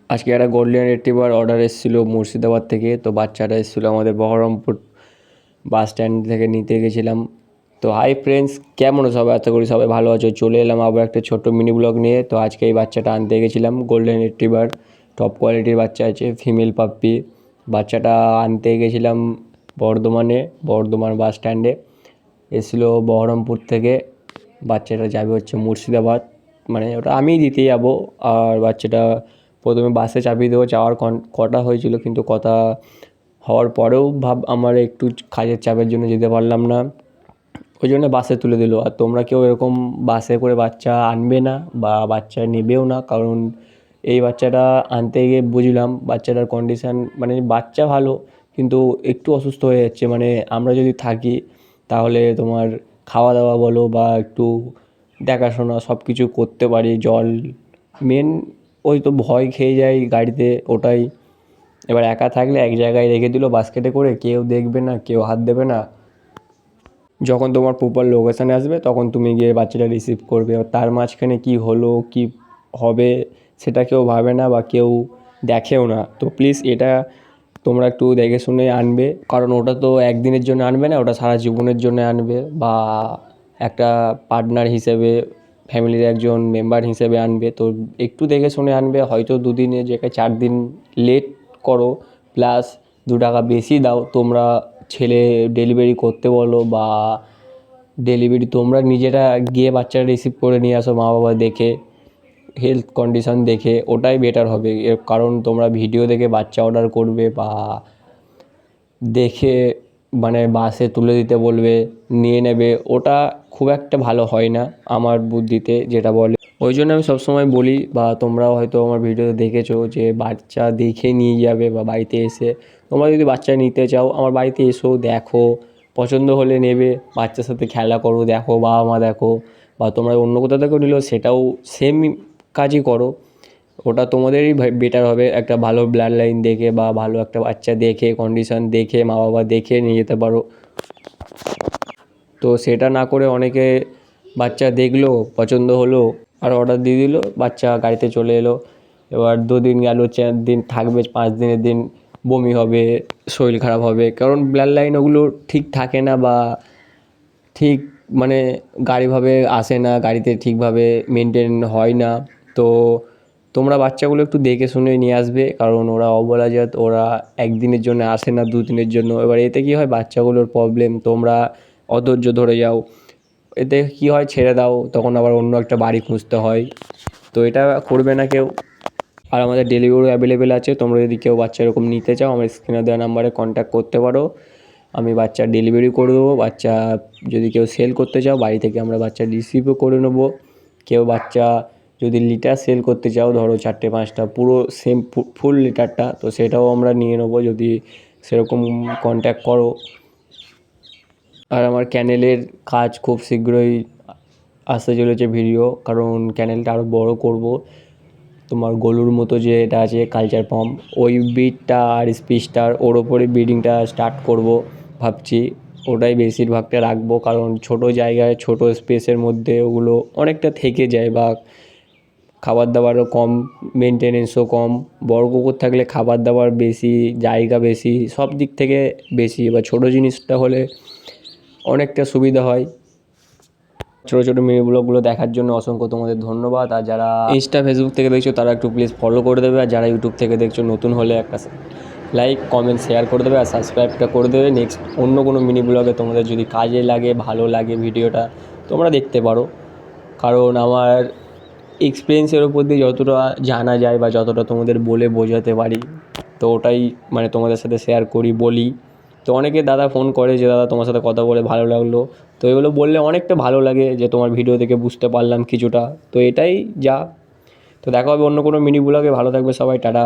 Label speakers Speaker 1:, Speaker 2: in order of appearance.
Speaker 1: আজকে একটা golden retriever order এসেছিলো মুর্শিদাবাদ থেকে। তো বাচ্চাটা এসেছিলো আমাদের বহরমপুর বাস স্ট্যান্ড থেকে নিতে গেছিলাম। তো হাই ফ্রেন্ডস, কেমন সবাই? আশা করি সবাই ভালো আছো। চলে এলাম আবার একটা ছোট্ট মিনি ব্লগ নিয়ে। তো আজকে এই বাচ্চাটা আনতে গেছিলাম, গোল্ডেন রিট্রিভার টপ কোয়ালিটির বাচ্চা আছে, ফিমেল পাপ্পি। বাচ্চাটা আনতে গেছিলাম বর্ধমান বাস স্ট্যান্ডে। এসেছিলো বহরমপুর থেকে। বাচ্চাটা যাবে হচ্ছে মুর্শিদাবাদ, মানে ওটা আমিই দিতে যাবো। আর বাচ্চাটা প্রথমে বাসে চাপিয়ে দেবো, যাওয়ার কথা হয়েছিল, কিন্তু কথা হওয়ার পরেও আমার একটু কাজের চাপের জন্য যেতে পারলাম না, ওই জন্য বাসে তুলে দিল। আর তোমরা কেউ এরকম বাসে করে বাচ্চা আনবে না বা বাচ্চা নেবেও না, কারণ এই বাচ্চাটা আনতে গিয়ে বুঝলাম বাচ্চাটার কন্ডিশান, মানে বাচ্চা ভালো কিন্তু একটু অসুস্থ হয়ে যাচ্ছে। মানে আমরা যদি থাকি তাহলে তোমার খাওয়া দাওয়া বলো বা একটু দেখাশোনা সব কিছু করতে পারি। জল মেন, ওই তো ভয় খেয়ে যায় গাড়িতে, ওটাই। এবার একা থাকলে এক জায়গায় রেখে দিল বাস্কেটে করে, কেউ দেখবে না, কেউ হাত দেবে না। যখন তোমার প্রপার লোকেশানে আসবে তখন তুমি গিয়ে বাচ্চাটা রিসিভ করবে। তার মাঝখানে কী হলো কী হবে সেটা কেউ ভাবে না বা কেউ দেখেও না। তো প্লিজ এটা তোমরা একটু দেখে শুনে আনবে, কারণ ওটা তো একদিনের জন্য আনবে না, ওটা সারা জীবনের জন্য আনবে বা একটা পার্টনার হিসেবে, ফ্যামিলির একজন মেম্বার হিসেবে আনবে। তো একটু দেখে শুনে আনবে। হয়তো 2 দিনের জায়গায় 4 দিন লেট করো, প্লাস 2 টাকা বেশি দাও। তোমরা ছেলে ডেলিভারি করতে বলো বা ডেলিভারি তোমরা নিজেরা গিয়ে বাচ্চাটা রিসিভ করে নিয়ে আসো, মা বাবা দেখে, হেলথ কন্ডিশন দেখে, ওটাই বেটার হবে। এর কারণ তোমরা ভিডিও দেখে বাচ্চা অর্ডার করবে বা দেখে মানে বাসে তুলে দিতে বলবে, নিয়ে নেবে, ওটা খুব একটা ভালো হয় না আমার বুদ্ধিতে যেটা বলে। ওই জন্য আমি সবসময় বলি, বা তোমরাও হয়তো আমার ভিডিওতে দেখেছো, যে বাচ্চা দেখে নিয়ে যাবে বা বাড়িতে এসে তোমরা যদি বাচ্চা নিতে চাও আমার বাড়িতে এসো, দেখো, পছন্দ হলে নেবে, বাচ্চার সাথে খেলা করো, দেখো, বাবা মা দেখো। বা তোমরা অন্য কোথাও থেকেও নিলেও সেটাও সেম কাজই করো, ওটা তোমাদেরই বেটার হবে। একটা ভালো ব্লাড লাইন দেখে বা ভালো একটা বাচ্চা দেখে, কন্ডিশন দেখে, মা বাবা দেখে নিয়ে যেতে পারো। তো সেটা না করে অনেকে বাচ্চা দেখলো, পছন্দ হলো, আর অর্ডার দিয়ে দিল, বাচ্চা গাড়িতে চলে এলো। এবার 2 দিন গেল, 4 দিন থাকবে, 5 দিনের দিন বমি হবে, শরীর খারাপ হবে, কারণ ব্লাড লাইন ওগুলো ঠিক থাকে না বা ঠিক মানে গাড়িভাবে আসে না, গাড়িতে ঠিকভাবে মেনটেন হয় না। তো তোমরা বাচ্চাগুলো একটু দেখে শুনে নিয়ে আসবে, কারণ ওরা অবলা জাত, ওরা একদিনের জন্য আসে না, 2 দিনের জন্য। এবার এতে কী হয়, বাচ্চাগুলোর প্রবলেম, তোমরা অধৈর্য ধরে যাও, এতে কী হয়, ছেড়ে দাও, তখন আবার অন্য একটা বাড়ি খুঁজতে হয়। তো এটা করবে না কেউ। আর আমাদের ডেলিভারি অ্যাভেলেবেল আছে, তোমরা যদি কেউ বাচ্চা এরকম নিতে চাও আমার স্ক্রিনে দেওয়া নাম্বারে কন্ট্যাক্ট করতে পারো, আমি বাচ্চা ডেলিভারি করে দেবো। বাচ্চা যদি কেউ সেল করতে চাও, বাড়ি থেকে আমরা বাচ্চা রিসিভও করে নেবো। কেউ বাচ্চা যদি লিটার সেল করতে চাও, ধরো 4টে 5টা পুরো সেম ফুল লিটারটা, তো সেটাও আমরা নিয়ে নেবো যদি সেরকম কন্ট্যাক্ট করো। আর আমার চ্যানেলের কাজ খুব শীঘ্রই আসতে চলেছে ভিডিও, কারণ চ্যানেলটা আরও বড় করব। তোমার গরুর মতো যে এটা আছে কালচার পাম্প, ওই ব্রিডটা আর স্পিচটার ওর ওপরে ব্রিডিংটা স্টার্ট করব ভাবছি। ওটাই বেশিরভাগটা রাখবো, কারণ ছোট জায়গায় ছোট স্পেসের মধ্যে ওগুলো অনেকটা থেকে যায়, বা খাবার দাবারও কম, মেনটেনেন্সও কম। বড় কুকুর থাকলে খাবার দাবার বেশি, জায়গা বেশি, সব দিক থেকে বেশি। এবার ছোটো জিনিসটা হলে অনেকটা সুবিধা হয়। ছোটো ছোটো মিনি ব্লগগুলো দেখার জন্য অসংখ্য তোমাদের ধন্যবাদ। আর যারা ইনস্টা ফেসবুক থেকে দেখছো তারা একটু প্লিজ ফলো করে দেবে, আর যারা ইউটিউব থেকে দেখছো নতুন হলে একটা লাইক কমেন্ট শেয়ার করে দেবে, আর সাবস্ক্রাইবটা করে দেবে। নেক্সট অন্য কোনো মিনি ব্লগে তোমাদের যদি কাজে লাগে, ভালো লাগে ভিডিওটা, তোমরা দেখতে পারো। কারণ আমার এক্সপিরিয়েন্সের ওপর দিয়ে যতটা জানা যায় বা যতটা তোমাদের বলে বোঝাতে পারি, তো ওটাই মানে তোমাদের সাথে শেয়ার করি, বলি। তো অনেকে দাদা ফোন করে যে দাদা তোমার সাথে কথা বলে ভালো লাগলো, তো এগুলো বললে অনেকটা ভালো লাগে যে তোমার ভিডিও দেখে বুঝতে পারলাম কিছুটা। তো এটাই যা। তো দেখা হবে অন্য কোনো মিনি ব্লগে। ভালো থাকবে সবাই, টাটা।